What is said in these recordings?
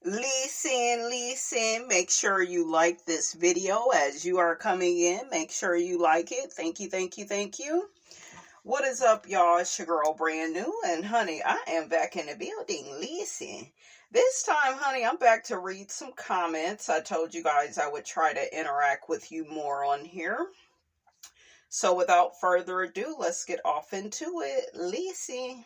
Listen. Make sure you like this video as you are coming in. Make sure you like it. Thank you. What is up, y'all? It's your girl, Brand New. And, honey, I am back in the building. Listen. This time, honey, I'm back to read some comments. I told you guys I would try to interact with you more on here. So, without further ado, let's get off into it. Listen.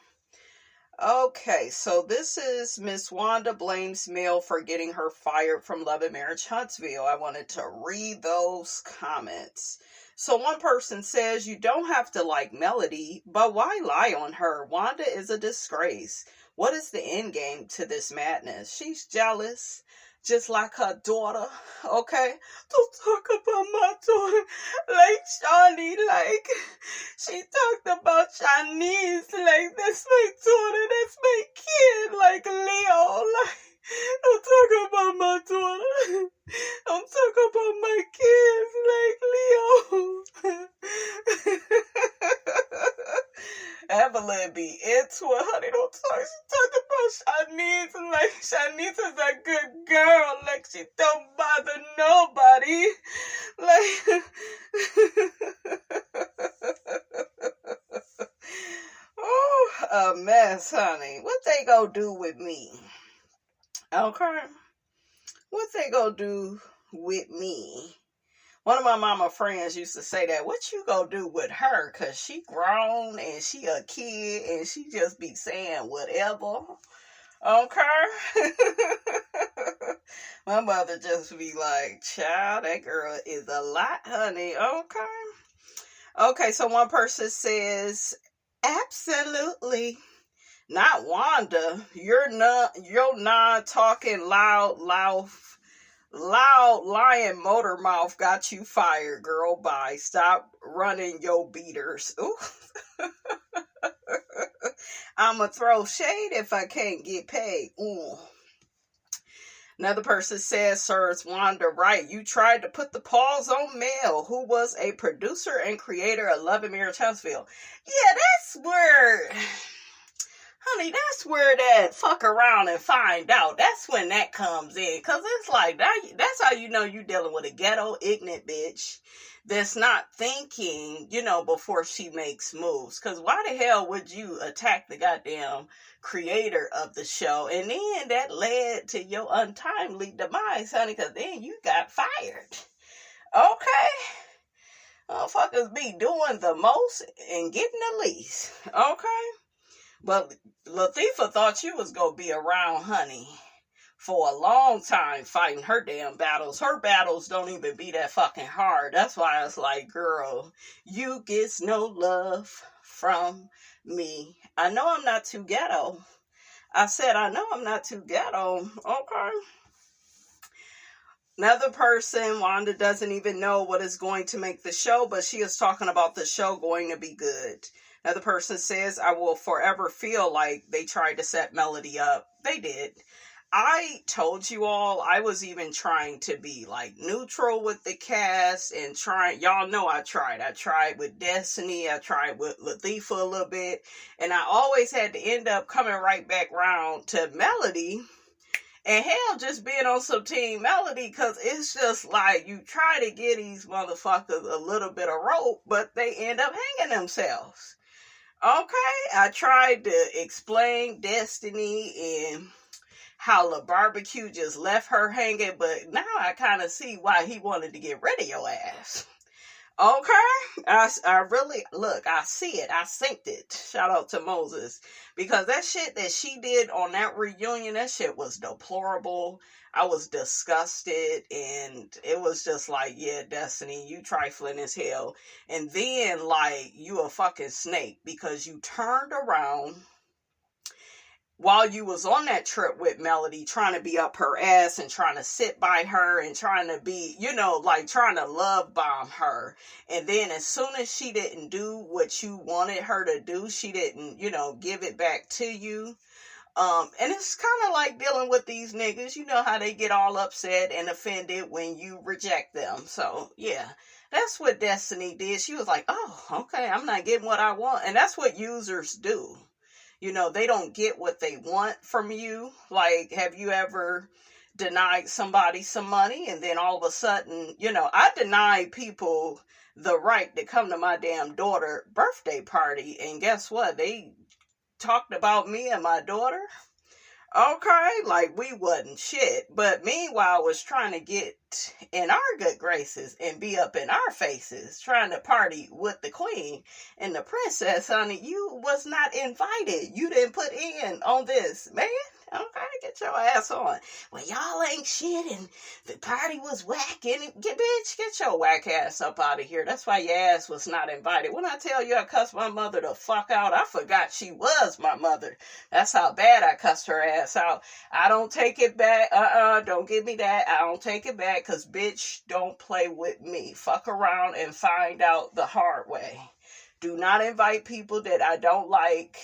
Okay, so this is Miss Wanda blames male for getting her fired from Love and Marriage Huntsville. I wanted to read those comments. So one person says, you don't have to like Melody, but why lie on her? Wanda is a disgrace. What is the end game to this madness? She's jealous, just like her daughter. Okay, don't talk about my daughter like Shawnee, like she talked about Shawnee's like that's my daughter, that's my kid, like Leo, like don't talk about my daughter, don't talk about my kids, like Leo. Evelyn be into it, honey. Don't talk. She talk about Shanice like Shanice is a good girl. Like she don't bother nobody. Like, oh, a mess, honey. What they gonna do with me? Okay. What they gonna do with me? One of my mama friends used to say that, what you gonna do with her? Because she grown and she a kid and she just be saying whatever. Okay? My mother just be like, child, that girl is a lot, honey. Okay, so one person says, absolutely. Not Wanda. You're not talking loud lying motor mouth got you fired, girl. Bye. Stop running your beaters. Ooh. I'ma throw shade if I can't get paid. Ooh. Another person says, sir, it's Wanda right. You tried to put the pause on Mel, who was a producer and creator of Love and Marriage Huntsville. Yeah, that's where... Honey, that's where that fuck around and find out. That's when that comes in. Because it's like, that's how you know you dealing with a ghetto, ignorant bitch that's not thinking, before she makes moves. Because why the hell would you attack the goddamn creator of the show? And then that led to your untimely demise, honey, because then you got fired. Okay? Motherfuckers be doing the most and getting the least. Okay? But Latifah thought she was going to be around, honey, for a long time fighting her damn battles. Her battles don't even be that fucking hard. That's why it's like, girl, you gets no love from me. I know I'm not too ghetto. I said, I know I'm not too ghetto. Okay. Another person, Wanda doesn't even know what is going to make the show, but she is talking about the show going to be good. Another person says, I will forever feel like they tried to set Melody up. They did. I told you all, I was even trying to be like neutral with the cast and y'all know I tried. I tried with Destiny. I tried with Latifah a little bit. And I always had to end up coming right back round to Melody. And hell, just being on some Team Melody, because it's just like you try to get these motherfuckers a little bit of rope, but they end up hanging themselves. Okay, I tried to explain Destiny and how La Barbecue just left her hanging, but now I kind of see why he wanted to get rid of your ass. Okay, I really, look, I see it, I synced it. Shout out to Moses, because that shit that she did on that reunion, that shit was deplorable. I was disgusted, and it was just like, yeah, Destiny, you trifling as hell. And then, like, you a fucking snake, because you turned around while you was on that trip with Melody, trying to be up her ass and trying to sit by her and trying to be, like trying to love bomb her. And then as soon as she didn't do what you wanted her to do, she didn't, give it back to you. And it's kind of like dealing with these niggas. You know how they get all upset and offended when you reject them. So, yeah, that's what Destiny did. She was like, oh, okay, I'm not getting what I want. And that's what users do. they don't get what they want from you. Like, have you ever denied somebody some money and then all of a sudden, I denied people the right to come to my damn daughter birthday party, and guess what? They talked about me and my daughter. Okay, like we wasn't shit. But meanwhile, I was trying to get in our good graces and be up in our faces, trying to party with the queen and the princess, honey. You was not invited. You didn't put in on this, man. Okay, get your ass on. Well, y'all ain't shit and the party was whack. And get your whack ass up out of here. That's why your ass was not invited. When I tell you I cussed my mother the fuck out, I forgot she was my mother. That's how bad I cussed her ass out. I don't take it back. Don't give me that. I don't take it back, because bitch, don't play with me. Fuck around and find out the hard way. Do not invite people that I don't like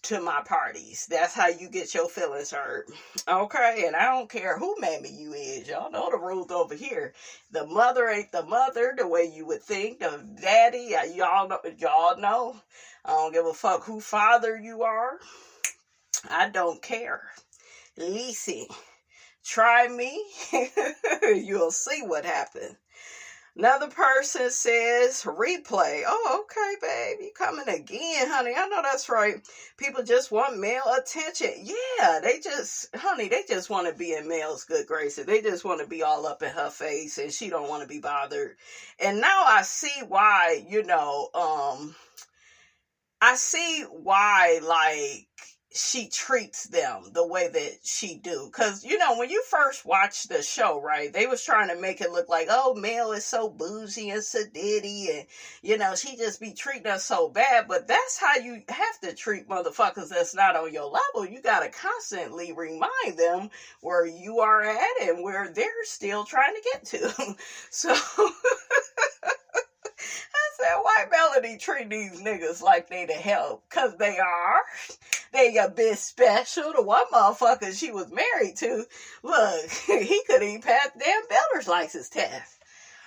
to my parties. That's how you get your feelings hurt. Okay, and I don't care who mammy you is. Y'all know the rules over here. The mother ain't the mother the way you would think. The daddy, y'all know. I don't give a fuck who father you are. I don't care. Listen, try me. You'll see what happens. Another person says, replay. Oh, okay, babe. You coming again, honey. I know that's right. People just want male attention. Yeah, they just want to be in male's good graces. They just want to be all up in her face, and she don't want to be bothered. And now I see why, like, she treats them the way that she do. Because, when you first watch the show, right, they was trying to make it look like, oh, Mel is so bougie and sedity, and, she just be treating us so bad. But that's how you have to treat motherfuckers that's not on your level. You got to constantly remind them where you are at and where they're still trying to get to. So I said, why Melody treat these niggas like they the help? Because they are. They a bit special. The one motherfucker she was married to, look, he couldn't even pass damn builder's license test.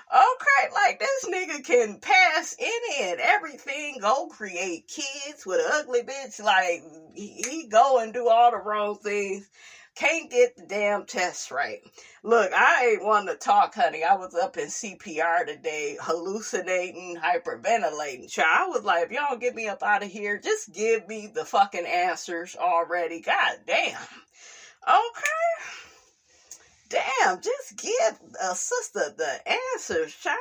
Okay, like this nigga can pass any and everything, go create kids with an ugly bitch, like he go and do all the wrong things. Can't get the damn test right. Look, I ain't want to talk, honey. I was up in CPR today, hallucinating, hyperventilating. Child, I was like, if y'all don't get me up out of here, just give me the fucking answers already. God damn. Okay. Damn, just give a sister the answers, child.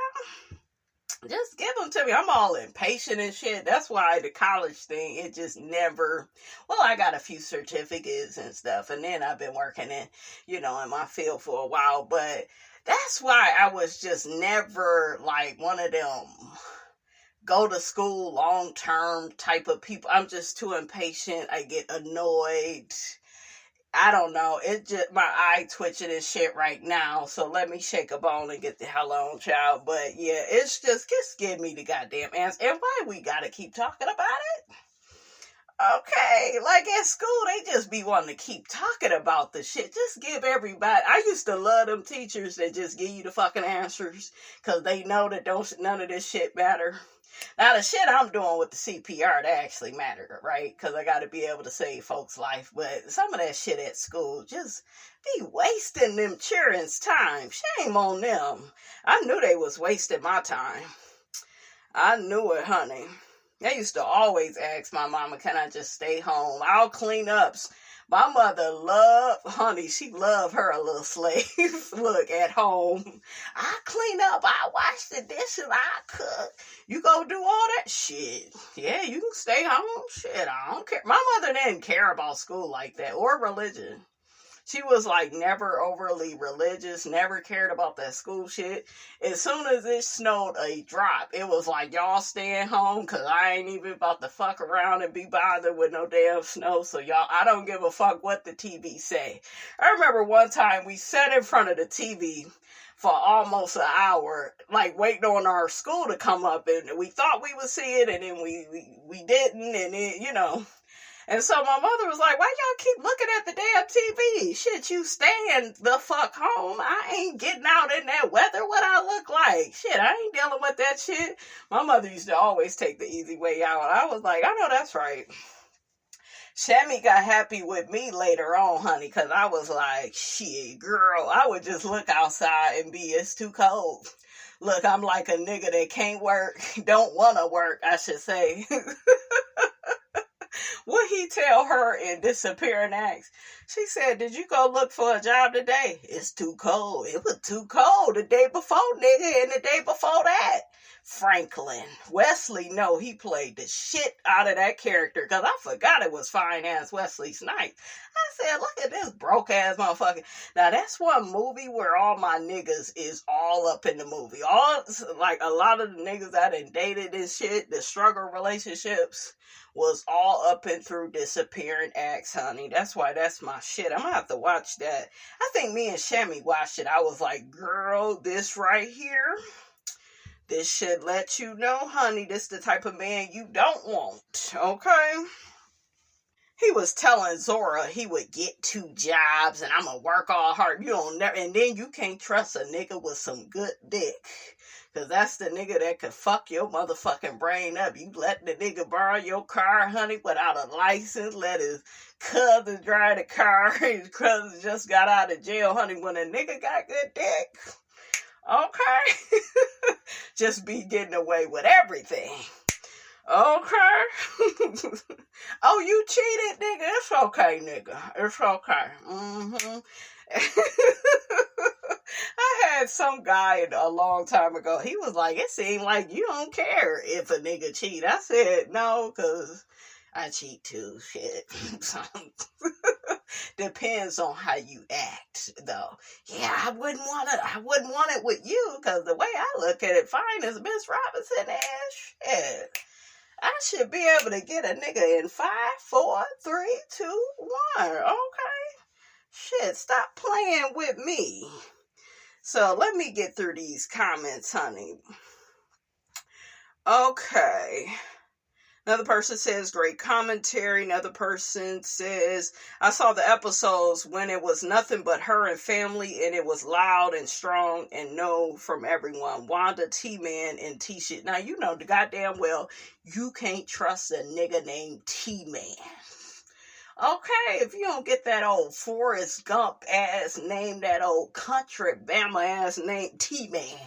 Just give them to me. I'm all impatient and shit. That's why the college thing, it just never... Well, I got a few certificates and stuff, and then I've been working in my field for a while, but that's why I was just never, like, one of them go to school long-term type of people. I'm just too impatient. I get annoyed. I don't know. It just, my eye twitching and shit right now. So let me shake a bone and get the hell on, child. But yeah, it's just give me the goddamn answer. And why we gotta keep talking about it? Okay, like at school, they just be wanting to keep talking about the shit. Just give everybody. I used to love them teachers that just give you the fucking answers because they know that none of this shit matter. Now, the shit I'm doing with the CPR, that actually mattered, right? Because I got to be able to save folks' life. But some of that shit at school just be wasting them children's time. Shame on them. I knew they was wasting my time. I knew it, honey. I used to always ask my mama, can I just stay home? I'll clean up. My mother she loved her a little slave. Look, at home, I clean up, I wash the dishes, I cook. You go do all that shit. Yeah, you can stay home. Shit, I don't care. My mother didn't care about school like that or religion. She was like never overly religious, never cared about that school shit. As soon as it snowed a drop, it was like, y'all staying home because I ain't even about to fuck around and be bothered with no damn snow. So y'all, I don't give a fuck what the TV say. I remember one time we sat in front of the TV for almost an hour, like waiting on our school to come up, and we thought we would see it, and then we didn't, and then, And so my mother was like, why y'all keep looking at the damn TV? Shit, you staying the fuck home. I ain't getting out in that weather. What I look like? Shit, I ain't dealing with that shit. My mother used to always take the easy way out. I was like, I know that's right. Shammy got happy with me later on, honey, because I was like, shit, girl, I would just look outside and be, it's too cold. Look, I'm like a nigga that can't work, don't want to work, I should say. What he tell her in Disappearing Acts? She said, did you go look for a job today? It's too cold. It was too cold the day before, nigga, and the day before that. Franklin. Wesley, no, he played the shit out of that character because I forgot it was fine-ass Wesley Snipes. I said, look at this broke-ass motherfucker. Now, that's one movie where all my niggas is all up in the movie. All, like, a lot of the niggas that done dated and shit, the struggle relationships, was all up and through Disappearing Acts, honey. That's why that's my shit. I'm gonna have to watch that. I think me and Shammy watched it. I was like, girl, this right here, this should let you know, honey, this the type of man you don't want, okay? He was telling Zora he would get 2 jobs and I'm gonna work all hard. You don't never, and then you can't trust a nigga with some good dick. Cause that's the nigga that could fuck your motherfucking brain up. You let the nigga borrow your car, honey, without a license. Let his cousin drive the car. His cousin just got out of jail, honey. When a nigga got good dick, okay, just be getting away with everything. Okay. Oh, you cheated, nigga? It's okay, nigga. It's okay. Mm-hmm. I had some guy a long time ago. He was like, it seemed like you don't care if a nigga cheat. I said, no, because I cheat too. Shit. Depends on how you act, though. Yeah, I wouldn't want it with you, because the way I look at it, fine as Miss Robinson ass, shit. I should be able to get a nigga in 5, 4, 3, 2, 1. Okay. Shit, stop playing with me. So let me get through these comments, honey. Okay. Another person says, great commentary. Another person says, I saw the episodes when it was nothing but her and family, and it was loud and strong and no from everyone. Wanda, T-Man, and T-Shit. Now, you know the goddamn well, you can't trust a nigga named T-Man. Okay, if you don't get that old Forrest Gump ass name, that old country Bama ass name, T-Man.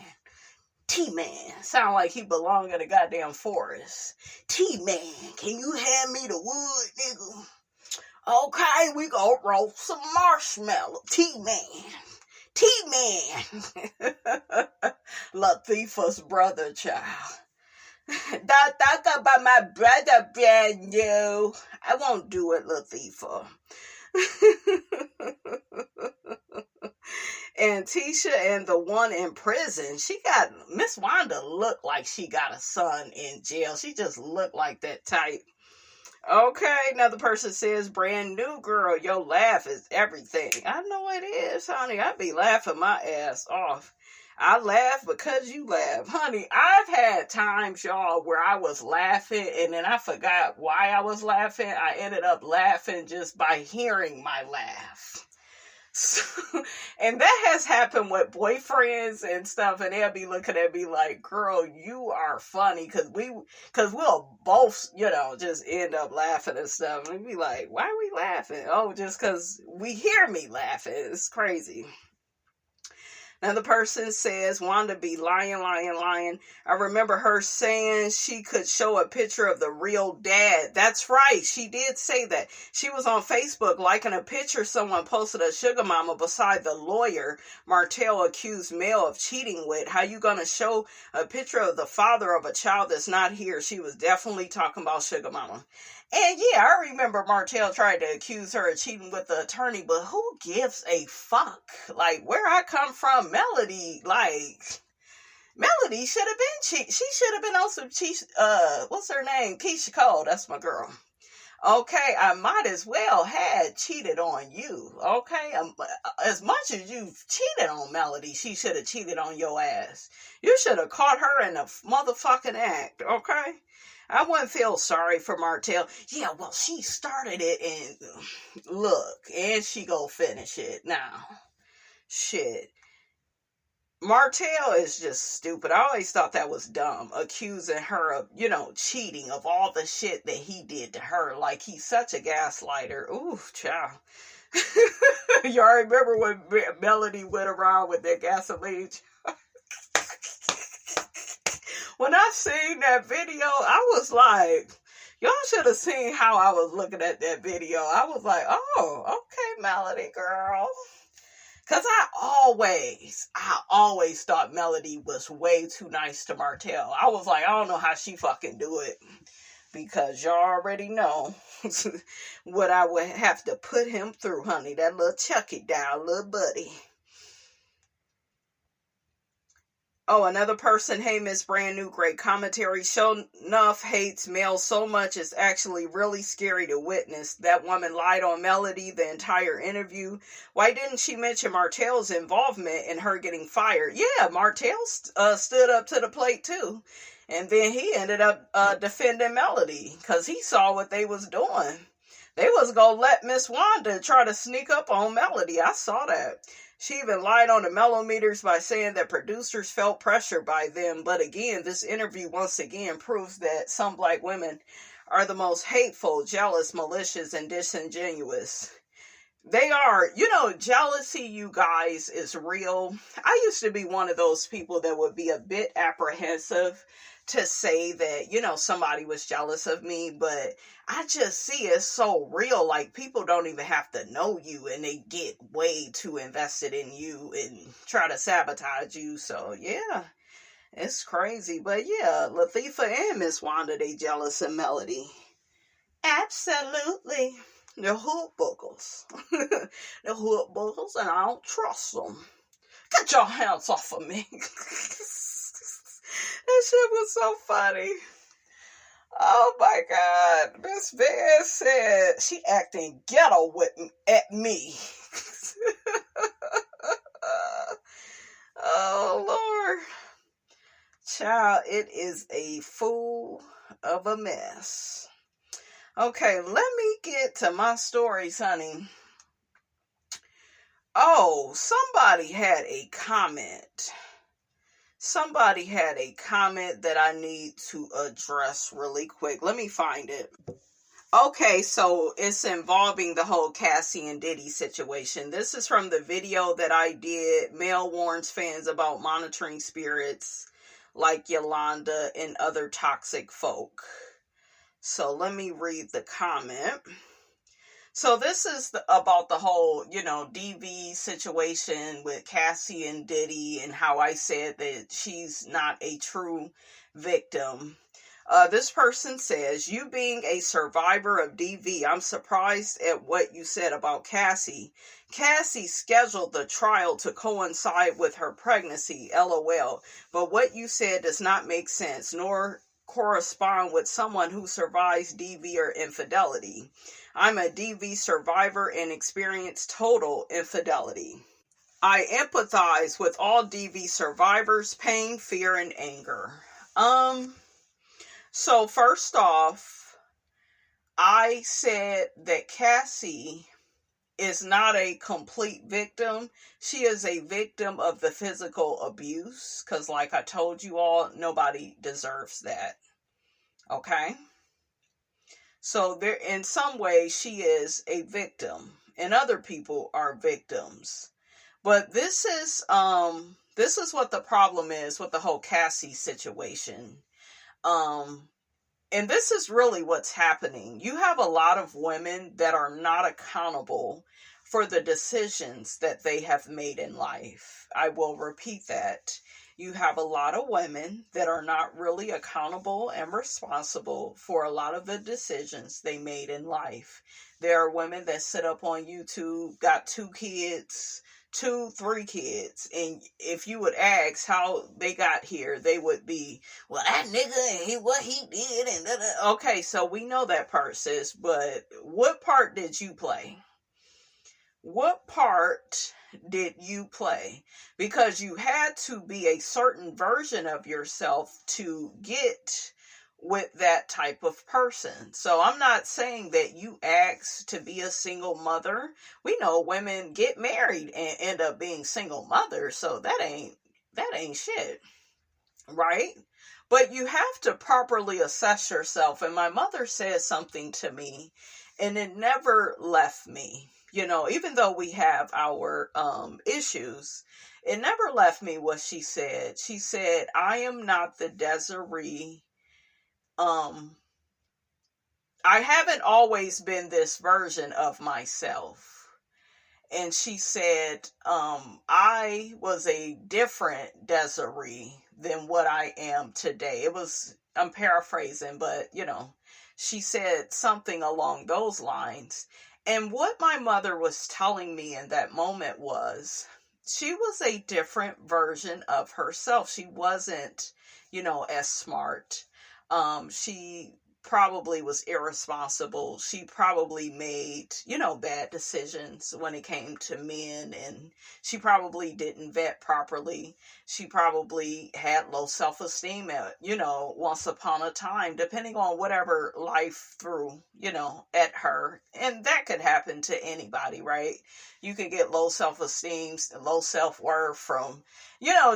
T-Man. Sound like he belonged in a goddamn forest. T-Man, can you hand me the wood, nigga? Okay, we gonna roast some marshmallow. T-Man. T-Man. Latifah's brother, child. Don't talk about my brother, brand new. I won't do it, Latifah. And Tisha and the one in prison, Miss Wanda looked like she got a son in jail. She just looked like that type. Okay, another person says, brand new girl, your laugh is everything. I know it is, honey. I be laughing my ass off. I laugh because you laugh. Honey, I've had times, y'all, where I was laughing and then I forgot why I was laughing. I ended up laughing just by hearing my laugh. So, and that has happened with boyfriends and stuff, and they'll be looking at me like, girl, you are funny, because we'll both, just end up laughing and stuff, and be like, why are we laughing? Oh, just because we hear me laughing. It's crazy. Another person says, Wanda be lying. I remember her saying she could show a picture of the real dad. That's right. She did say that. She was on Facebook liking a picture someone posted of Sugar Mama beside the lawyer Martell accused Mel of cheating with. How you gonna show a picture of the father of a child that's not here? She was definitely talking about Sugar Mama. And yeah, I remember Martell tried to accuse her of cheating with the attorney, but who gives a fuck? Like, where I come from, Melody should have been cheating. She should have been on some what's her name? Keisha Cole, that's my girl. Okay, I might as well had cheated on you. Okay, as much as you've cheated on Melody, she should have cheated on your ass. You should have caught her in a motherfucking act, okay? I wouldn't feel sorry for Martell. Yeah, well, she started it and look, and she go finish it now. Shit. Martell is just stupid. I always thought that was dumb, accusing her of, cheating, of all the shit that he did to her. Like, he's such a gaslighter. Ooh, child. Y'all remember when Melody went around with that gasoline? When I seen that video, I was like, y'all should have seen how I was looking at that video. I was like, oh, okay, Melody girl. Because I always thought Melody was way too nice to Martell. I was like, I don't know how she fucking do it. Because y'all already know what I would have to put him through, honey. That little Chucky down, little buddy. Oh, another person, hey, Miss Brand New, great commentary. Show enough hates males so much it's actually really scary to witness. That woman lied on Melody the entire interview. Why didn't she mention Martell's involvement in her getting fired? Yeah, Martell stood up to the plate too. And then he ended up defending Melody because he saw what they was doing. They was going to let Miss Wanda try to sneak up on Melody. I saw that. She even lied on the mellometers by saying that producers felt pressure by them. But again, this interview once again proves that some black women are the most hateful, jealous, malicious, and disingenuous. They are. Jealousy, you guys, is real. I used to be one of those people that would be a bit apprehensive to say that, somebody was jealous of me, but I just see it so real. Like, people don't even have to know you and they get way too invested in you and try to sabotage you. So, yeah, it's crazy. But yeah, Latifah and Miss Wanda, they jealous of Melody. Absolutely. They're hood boogers. They're hood boogers and I don't trust them. Get your hands off of me. That shit was so funny. Oh my God. Miss Van said she acting ghetto at me. Oh Lord. Child, it is a fool of a mess. Okay, let me get to my stories, honey. Oh, somebody had a comment. Somebody had a comment that I need to address really quick. Let me find it. Okay, so it's involving the whole Cassie and Diddy situation. This is from the video that I did. Mel warns fans about monitoring spirits like Yolanda and other toxic folk. So let me read the comment. So this is about the whole, DV situation with Cassie and Diddy and how I said that she's not a true victim. This person says, you being a survivor of DV, I'm surprised at what you said about Cassie. Cassie scheduled the trial to coincide with her pregnancy, LOL. But what you said does not make sense, nor correspond with someone who survives DV or infidelity. I'm a DV survivor and experience total infidelity. I empathize with all DV survivors' pain, fear, and anger. So first off, I said that Cassie is not a complete victim. She is a victim of the physical abuse, because like I told you all, nobody deserves that. Okay? So there, in some way, she is a victim, and other people are victims. But this is what the problem is with the whole Cassie situation. And this is really what's happening. You have a lot of women that are not accountable for the decisions that they have made in life. I will repeat that. You have a lot of women that are not really accountable and responsible for a lot of the decisions they made in life. There are women that sit up on YouTube, got 2 kids, 2, 3 kids, and if you would ask how they got here, they would be, well, that nigga and what he did, and da-da. Okay, so we know that part, sis, but what part did you play? What part did you play? Because you had to be a certain version of yourself to get with that type of person. So I'm not saying that you asked to be a single mother. We know women get married and end up being single mothers, so that ain't that ain't shit, right? But you have to properly assess yourself. And my mother said something to me, and it never left me. You know, even though we have our issues, it never left me what she said. She said, I am not the Desiree. Um, I haven't always been this version of myself. And she said, I was a different Desiree than what I am today. I'm paraphrasing, but she said something along those lines. And what my mother was telling me in that moment was she was a different version of herself. She wasn't, as smart. She probably was irresponsible. She probably made, bad decisions when it came to men, and she probably didn't vet properly. She probably had low self-esteem at, once upon a time, depending on whatever life threw, at her. And that could happen to anybody, right? You could get low self-esteem, low self-worth from,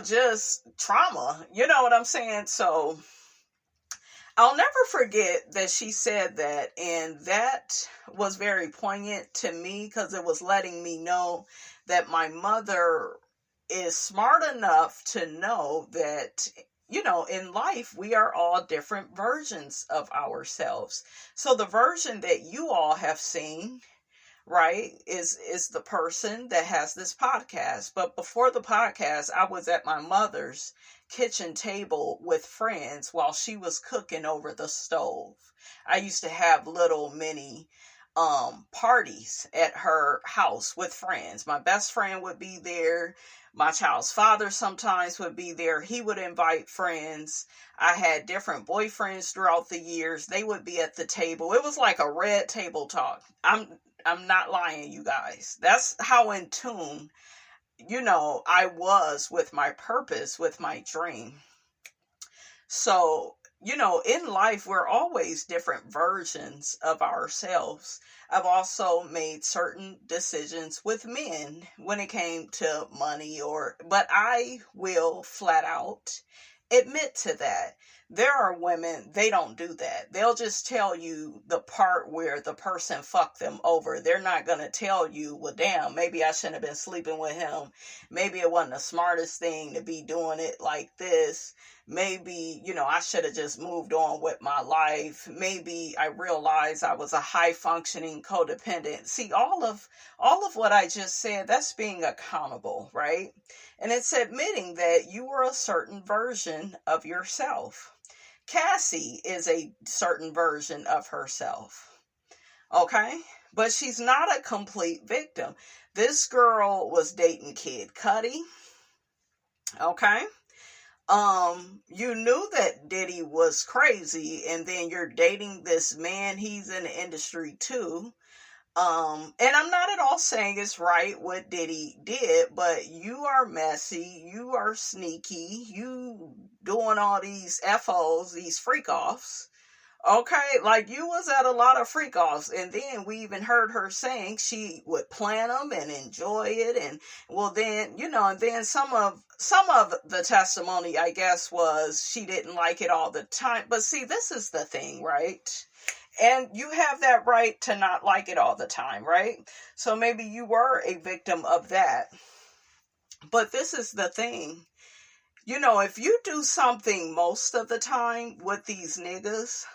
just trauma. You know what I'm saying? So I'll never forget that she said that, and that was very poignant to me because it was letting me know that my mother is smart enough to know that, in life, we are all different versions of ourselves. So the version that you all have seen, right, is the person that has this podcast. But before the podcast, I was at my mother's kitchen table with friends while she was cooking over the stove. I used to have little mini parties at her house with friends. My best friend would be there. My child's father sometimes would be there. He would invite friends. I had different boyfriends throughout the years. They would be at the table. It was like a red table talk. I'm not lying, you guys. That's how in tune, I was with my purpose, with my dream. So, in life, we're always different versions of ourselves. I've also made certain decisions with men when it came to money, but I will flat out admit to that. There are women, they don't do that. They'll just tell you the part where the person fucked them over. They're not going to tell you, well, damn, maybe I shouldn't have been sleeping with him. Maybe it wasn't the smartest thing to be doing it like this. Maybe, I should have just moved on with my life. Maybe I realized I was a high functioning codependent. See, all of what I just said, that's being accountable, right? And it's admitting that you were a certain version of yourself. Cassie is a certain version of herself. Okay? But she's not a complete victim. This girl was dating Kid Cudi. Okay? You knew that Diddy was crazy, and then you're dating this man, he's in the industry too. And I'm not at all saying it's right what Diddy did, but you are messy, you are sneaky, you doing all these FOs, these freak-offs. Okay, like you was at a lot of freak-offs, and then we even heard her saying she would plan them and enjoy it, and well then, and then some of the testimony, I guess, was she didn't like it all the time. But see, this is the thing, right? And you have that right to not like it all the time, right? So maybe you were a victim of that. But this is the thing. If you do something most of the time with these niggas,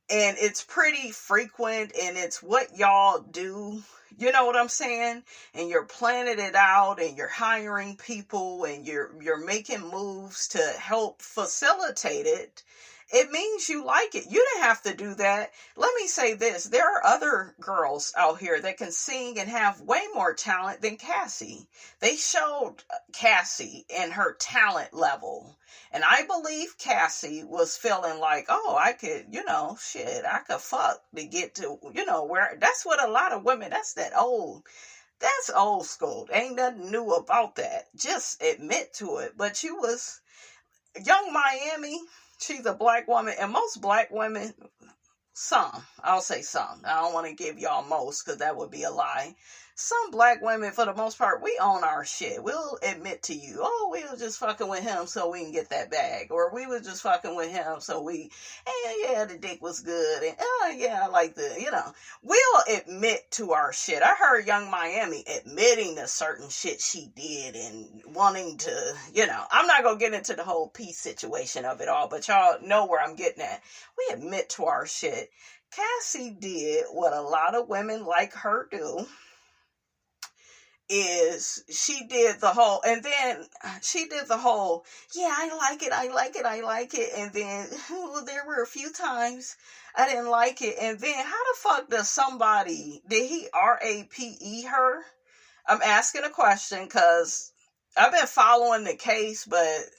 and it's pretty frequent, and it's what y'all do, you know what I'm saying? And you're planning it out, and you're hiring people, and you're making moves to help facilitate it. It means you like it. You didn't have to do that. Let me say this. There are other girls out here that can sing and have way more talent than Cassie. They showed Cassie and her talent level. And I believe Cassie was feeling like, oh, I could, I could fuck to get to, where. That's what a lot of women, that's old school. Ain't nothing new about that. Just admit to it. But you was Young Miami. She's a black woman, and most black women, I'll say some. I don't want to give y'all most because that would be a lie. some black women, for the most part, we own our shit. We'll admit to you, oh, we was just fucking with him so we can get that bag. Or we was just fucking with him so we, yeah, the dick was good. And, oh, yeah, I like we'll admit to our shit. I heard Young Miami admitting to certain shit she did and wanting to, I'm not going to get into the whole peace situation of it all, but y'all know where I'm getting at. We admit to our shit. Cassie did what a lot of women like her do. Is she did the whole, and then she did the whole, yeah, I like it, and then there were a few times I didn't like it, and then how the fuck does somebody, did he RAPE her? I'm asking a question, because I've been following the case, but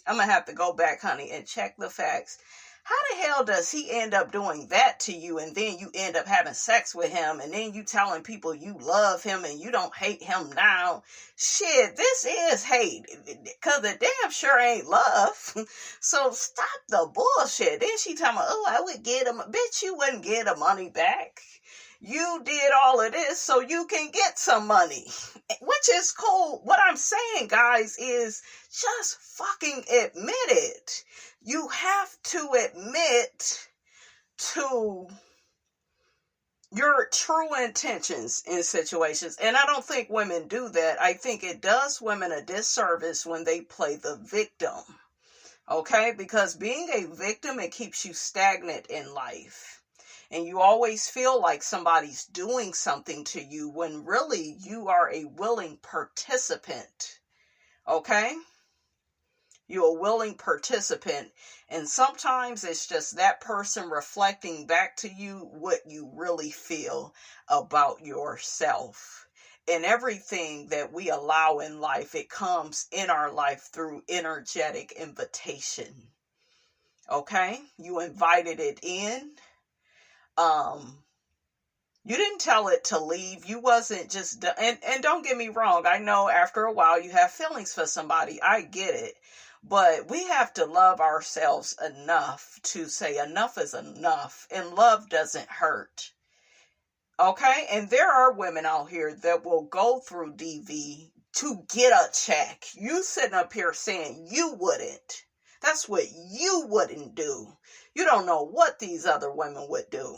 I'm gonna have to go back, honey, and check the facts. How the hell does he end up doing that to you, and then you end up having sex with him, and then you telling people you love him and you don't hate him now? Shit, this is hate, because the damn sure ain't love. So stop the bullshit. Then she tell me, oh, I would get him. Bitch, you wouldn't get the money back. You did all of this so you can get some money, which is cool. What I'm saying, guys, is just fucking admit it. You have to admit to your true intentions in situations. And I don't think women do that. I think it does women a disservice when they play the victim. Okay? Because being a victim, it keeps you stagnant in life. And you always feel like somebody's doing something to you when really you are a willing participant. Okay? You're a willing participant. And sometimes it's just that person reflecting back to you what you really feel about yourself. And everything that we allow in life, it comes in our life through energetic invitation. Okay? You invited it in. You didn't tell it to leave. You wasn't just, and don't get me wrong. I know after a while you have feelings for somebody. I get it. But we have to love ourselves enough to say enough is enough. And love doesn't hurt. Okay? And there are women out here that will go through DV to get a check. You sitting up here saying you wouldn't. That's what you wouldn't do. You don't know what these other women would do.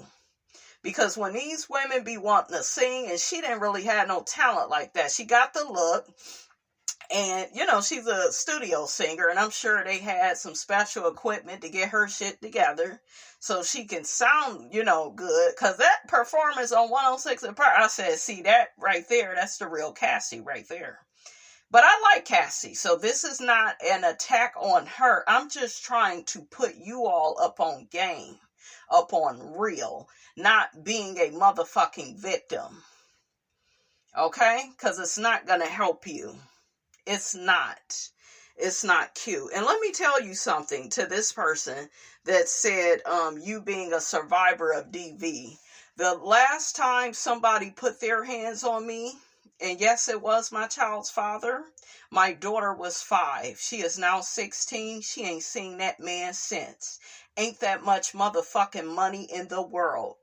Because when these women be wanting to sing, and she didn't really have no talent like that. She got the look. And, she's a studio singer. And I'm sure they had some special equipment to get her shit together. So she can sound, good. Because that performance on 106 & Park, I said, see that right there? That's the real Cassie right there. But I like Cassie, so this is not an attack on her. I'm just trying to put you all up on game, up on real, not being a motherfucking victim. Okay? Because it's not going to help you. It's not. It's not cute. And let me tell you something to this person that said, you being a survivor of DV. The last time somebody put their hands on me, and yes, it was my child's father. My daughter was 5. She is now 16. She ain't seen that man since. Ain't that much motherfucking money in the world.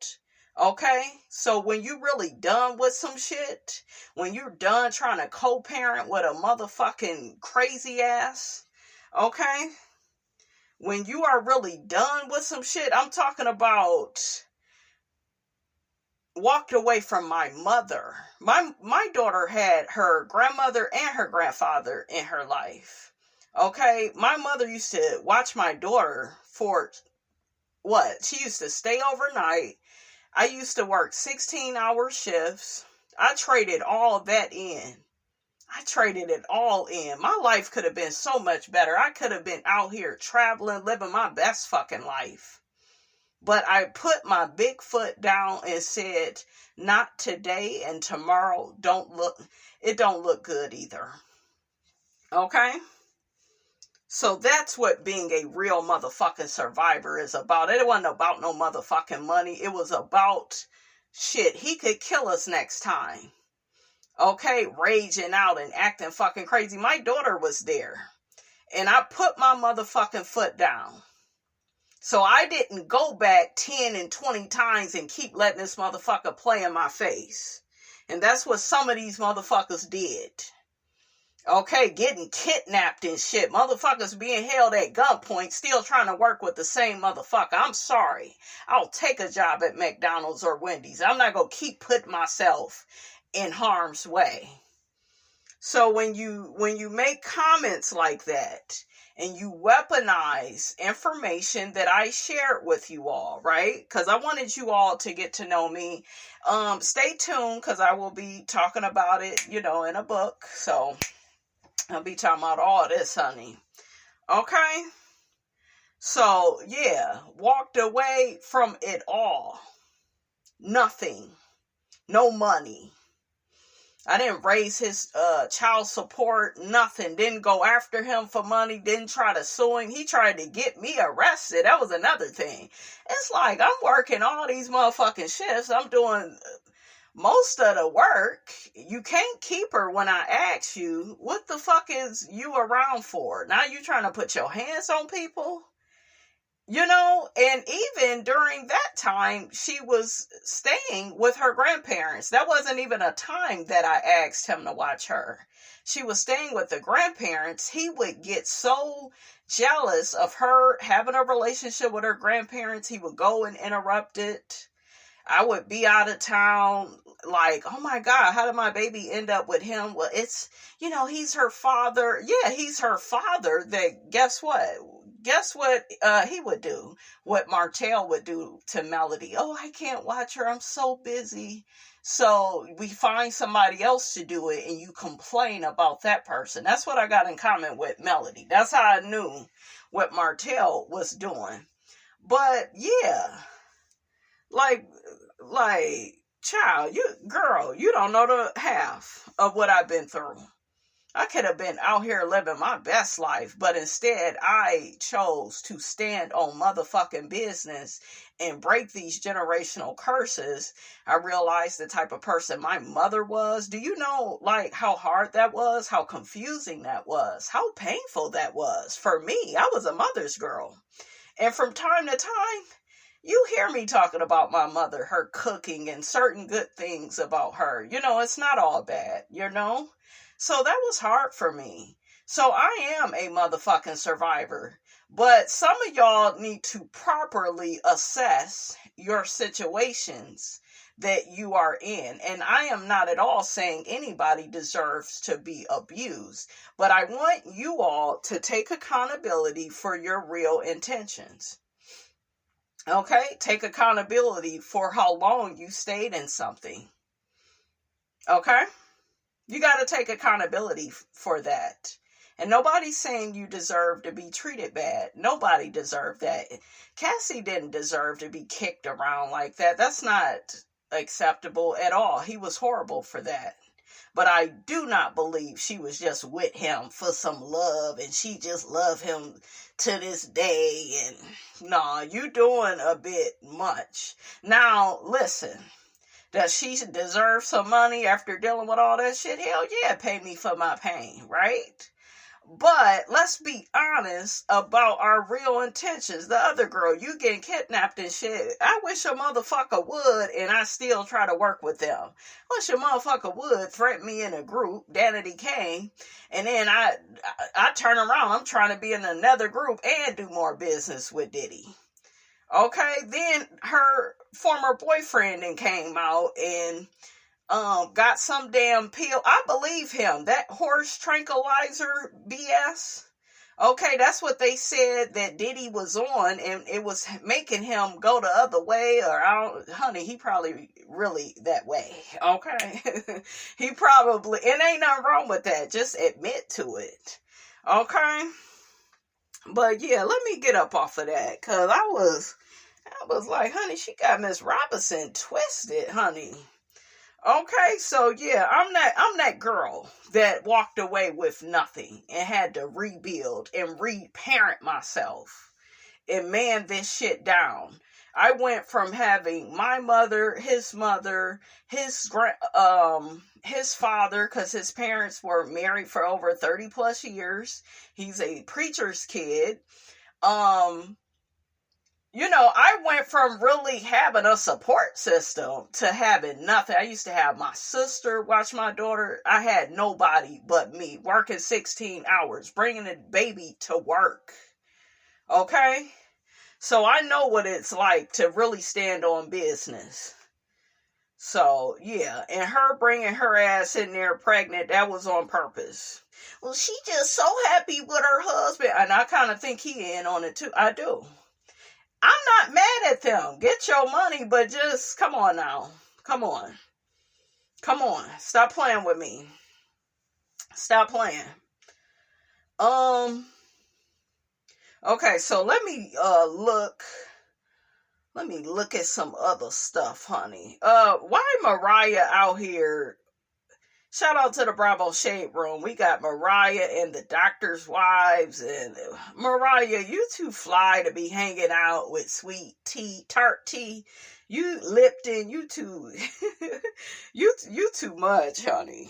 Okay? So when you really done with some shit, when you're done trying to co-parent with a motherfucking crazy ass, okay? When you are really done with some shit, I'm talking about walked away from my mother. My daughter had her grandmother and her grandfather in her life. Okay? My mother used to watch my daughter for what? She used to stay overnight. I used to work 16-hour shifts. I traded all of that in. I traded it all in. My life could have been so much better. I could have been out here traveling, living my best fucking life. But I put my big foot down and said, not today, and tomorrow it don't look good either. Okay? So that's what being a real motherfucking survivor is about. It wasn't about no motherfucking money. It was about shit. He could kill us next time. Okay? Raging out and acting fucking crazy. My daughter was there. And I put my motherfucking foot down. So I didn't go back 10 and 20 times and keep letting this motherfucker play in my face. And that's what some of these motherfuckers did. Okay, getting kidnapped and shit. Motherfuckers being held at gunpoint, still trying to work with the same motherfucker. I'm sorry. I'll take a job at McDonald's or Wendy's. I'm not going to keep putting myself in harm's way. So when you make comments like that, and you weaponize information that I shared with you all, right? Because I wanted you all to get to know me. Stay tuned, because I will be talking about it, in a book. So I'll be talking about all this, honey. Okay? So, yeah, walked away from it all. Nothing. No money. I didn't raise his child support, nothing. Didn't go after him for money. Didn't try to sue him. He tried to get me arrested. That was another thing. It's like I'm working all these motherfucking shifts. I'm doing most of the work. You can't keep her when I ask you. What the fuck is you around for? Now you trying to put your hands on people? And even during that time, she was staying with her grandparents. That wasn't even a time that I asked him to watch her. She was staying with the grandparents. He would get so jealous of her having a relationship with her grandparents. He would go and interrupt it. I would be out of town, like, oh my God, how did my baby end up with him? Well, it's, he's her father. Yeah, he's her father. That, guess what? Guess what he would do? What Martell would do to Melody. Oh, I can't watch her. I'm so busy. So we find somebody else to do it, and you complain about that person. That's what I got in common with Melody. That's how I knew what Martell was doing. But yeah, like, child, you don't know the half of what I've been through. I could have been out here living my best life, but instead I chose to stand on motherfucking business and break these generational curses. I realized the type of person my mother was. Do you know, how hard that was? How confusing that was? How painful that was? For me, I was a mother's girl. And from time to time, you hear me talking about my mother, her cooking, and certain good things about her. It's not all bad, So that was hard for me. So I am a motherfucking survivor. But some of y'all need to properly assess your situations that you are in. And I am not at all saying anybody deserves to be abused. But I want you all to take accountability for your real intentions. Okay? Take accountability for how long you stayed in something. Okay? You got to take accountability for that. And nobody's saying you deserve to be treated bad. Nobody deserved that. Cassie didn't deserve to be kicked around like that. That's not acceptable at all. He was horrible for that. But I do not believe she was just with him for some love and she just loved him to this day. And no, you doing a bit much. Now, listen. Does she deserve some money after dealing with all that shit? Hell yeah, pay me for my pain, right? But let's be honest about our real intentions. The other girl, you getting kidnapped and shit. I wish a motherfucker would, and I still try to work with them. I wish a motherfucker would threaten me in a group. Danity came, and then I turn around. I'm trying to be in another group and do more business with Diddy. Okay, then her former boyfriend then came out and got some damn pill. I believe him. That horse tranquilizer BS. Okay, that's what they said that Diddy was on, and it was making him go the other way, or honey, he probably really that way. Okay, he probably, and ain't nothing wrong with that. Just admit to it. Okay, but yeah, let me get up off of that, cause I was like, honey, she got Miss Robinson twisted, honey. Okay, so yeah, I'm that girl that walked away with nothing and had to rebuild and reparent myself and man this shit down. I went from having my mother, his father, because his parents were married for over 30 plus years. He's a preacher's kid. I went from really having a support system to having nothing. I used to have my sister watch my daughter. I had nobody but me, working 16 hours, bringing the baby to work. Okay? So I know what it's like to really stand on business. So, yeah. And her bringing her ass in there pregnant, that was on purpose. Well, she just so happy with her husband. And I kind of think he in on it too. I do. I'm not mad at them. Get your money, but just come on now. Come on. Come on. Stop playing with me. Stop playing. Okay, so let me look at some other stuff, honey. Why Mariah out here? Shout out to the Bravo Shade Room. We got Mariah and the doctor's wives. And Mariah, you too fly to be hanging out with sweet tea, tart tea. You Lipton, you too, you too much, honey.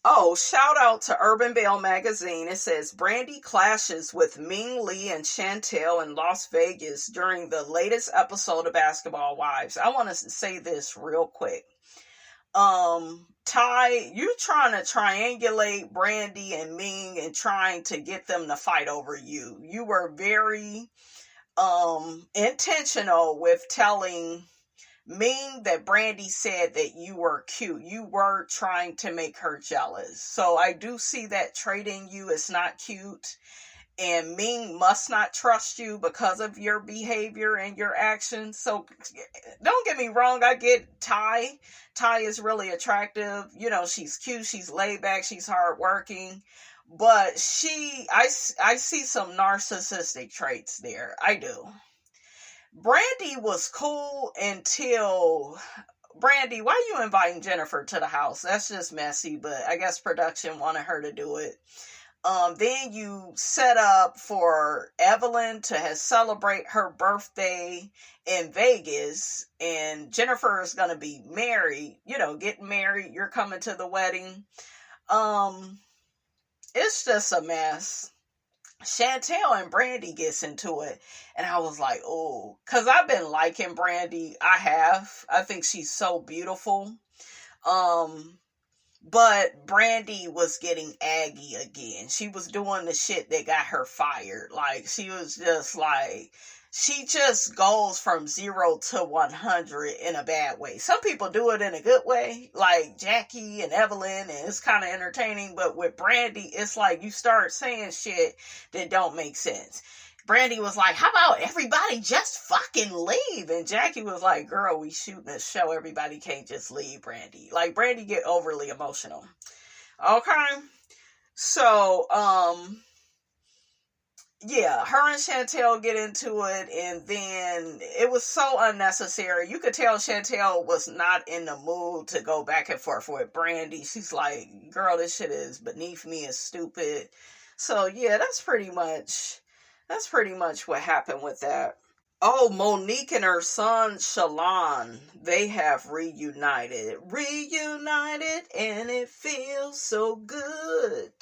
Oh, shout out to Urban Belle Magazine. It says, Brandy clashes with Ming Lee and Chantel in Las Vegas during the latest episode of Basketball Wives. I want to say this real quick. Ty, you trying to triangulate Brandy and Ming and trying to get them to fight over you. You were very intentional with telling Ming that Brandy said that you were cute. You were trying to make her jealous. So I do see that trait in you is not cute. And Ming must not trust you because of your behavior and your actions. So don't get me wrong. I get Ty. Ty is really attractive. She's cute. She's laid back. She's hardworking. But I see some narcissistic traits there. I do. Brandy was cool until... Brandy, why you inviting Jennifer to the house? That's just messy, but I guess production wanted her to do it. Then you set up for Evelyn to celebrate her birthday in Vegas, and Jennifer is going to be married, getting married. You're coming to the wedding. It's just a mess. Chantel and Brandy gets into it, and I was like, oh, because I've been liking Brandy. I think she's so beautiful. But Brandy was getting aggy again. She was doing the shit that got her fired. Like, she was just like, she just goes from 0 to 100 in a bad way. Some people do it in a good way, like Jackie and Evelyn, and it's kind of entertaining. But with Brandy, it's like you start saying shit that don't make sense. Brandy was like, how about everybody just fucking leave? And Jackie was like, girl, we shooting a show. Everybody can't just leave, Brandy. Like, Brandy get overly emotional. Okay? So, yeah, her and Chantel get into it, and then it was so unnecessary. You could tell Chantel was not in the mood to go back and forth with Brandy. She's like, girl, this shit is beneath me, it's stupid. So, yeah, that's pretty much what happened with that. Oh, Monique and her son, Shalon, they have reunited. Reunited, and it feels so good.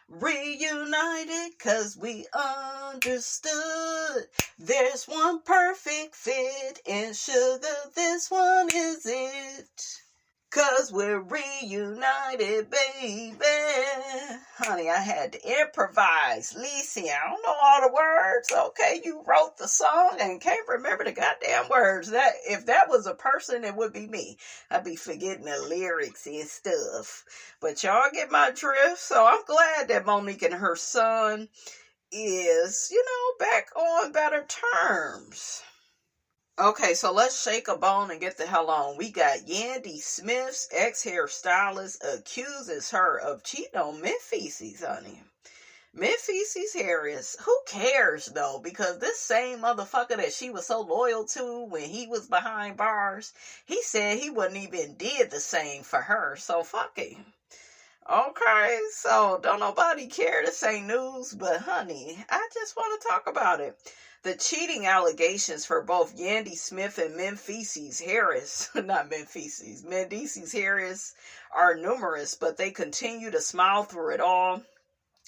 Reunited, 'cause we understood. There's one perfect fit, and sugar, this one is it. 'Cause we're reunited, baby. Honey, I had to improvise. Listen, I don't know all the words. Okay, you wrote the song and can't remember the goddamn words. If that was a person, it would be me. I'd be forgetting the lyrics and stuff. But y'all get my drift. So I'm glad that Monique and her son is, back on better terms. Okay, so let's shake a bone and get the hell on. We got Yandy Smith's ex-hairstylist accuses her of cheating on Memphis, honey. Memphis Harris. Who cares, though? Because this same motherfucker that she was so loyal to when he was behind bars, he said he wouldn't even did the same for her. So, fuck him. Okay, so don't nobody care. This ain't news, but honey, I just want to talk about it. The cheating allegations for both Yandy Smith and Mendeecees Harris are numerous, but they continue to smile through it all.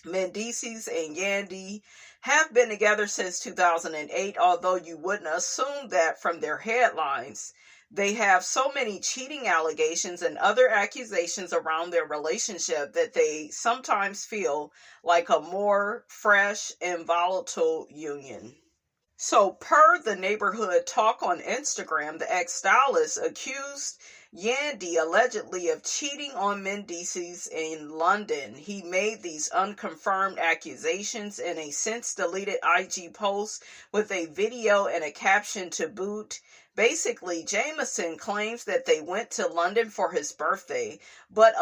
Mendices and Yandy have been together since 2008, although you wouldn't assume that from their headlines. They have so many cheating allegations and other accusations around their relationship that they sometimes feel like a more fresh and volatile union. So, per the neighborhood talk on Instagram, the ex-stylist accused Yandy allegedly of cheating on Mendices in London. He made these unconfirmed accusations in a since-deleted IG post with a video and a caption to boot. Basically, Jameson claims that they went to London for his birthday, but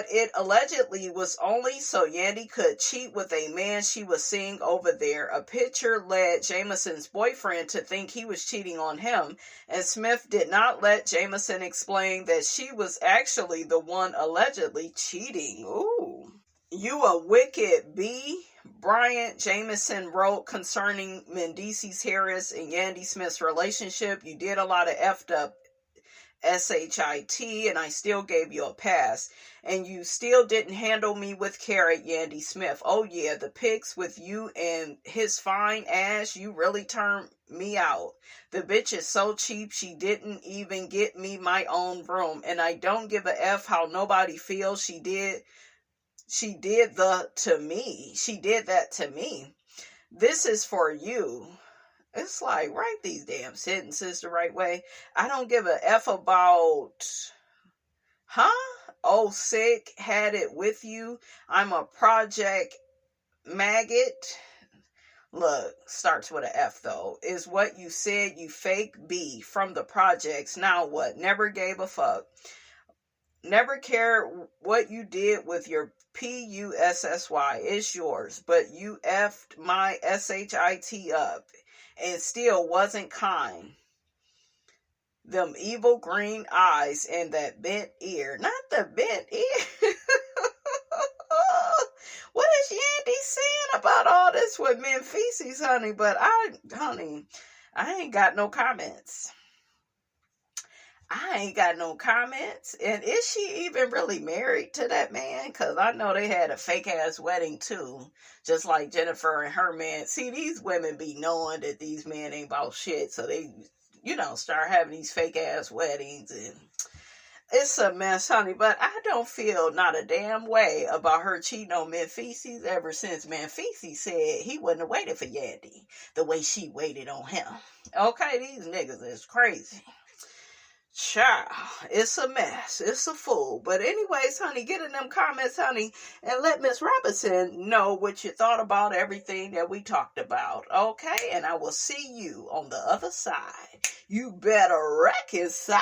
it allegedly was only so Yandy could cheat with a man she was seeing over there. A picture led Jameson's boyfriend to think he was cheating on him, and Smith did not let Jameson explain that she was actually the one allegedly cheating. Ooh. You a wicked B, Bryant Jameson wrote concerning Mendices Harris and Yandy Smith's relationship. You did a lot of effed up SHIT, and I still gave you a pass. And you still didn't handle me with carrot, Yandy Smith. Oh yeah, the pics with you and his fine ass, you really turned me out. The bitch is so cheap, she didn't even get me my own room. And I don't give a F how nobody feels. She did that to me. This is for you. It's like, write these damn sentences the right way. I don't give a F about, oh, sick, had it with you. I'm a project maggot. Look, starts with an F though. Is what you said, you fake B from the projects. Now what? Never gave a fuck. Never cared what you did with your PUSSY. It's yours. But you effed my SHIT up. And still wasn't kind. Them evil green eyes and that bent ear. Not the bent ear. What is Yandy saying about all this with men feces, honey? But I ain't got no comments. And is she even really married to that man? Because I know they had a fake ass wedding too. Just like Jennifer and her man. See, these women be knowing that these men ain't about shit. So they, start having these fake ass weddings. And it's a mess, honey. But I don't feel not a damn way about her cheating on Mendices ever since Mendices said he wouldn't have waited for Yandy the way she waited on him. Okay, these niggas is crazy. Child, it's a mess. It's a fool. But anyways, honey, get in them comments, honey, and let Miss Robinson know what you thought about everything that we talked about. Okay? And I will see you on the other side. You better reconcile.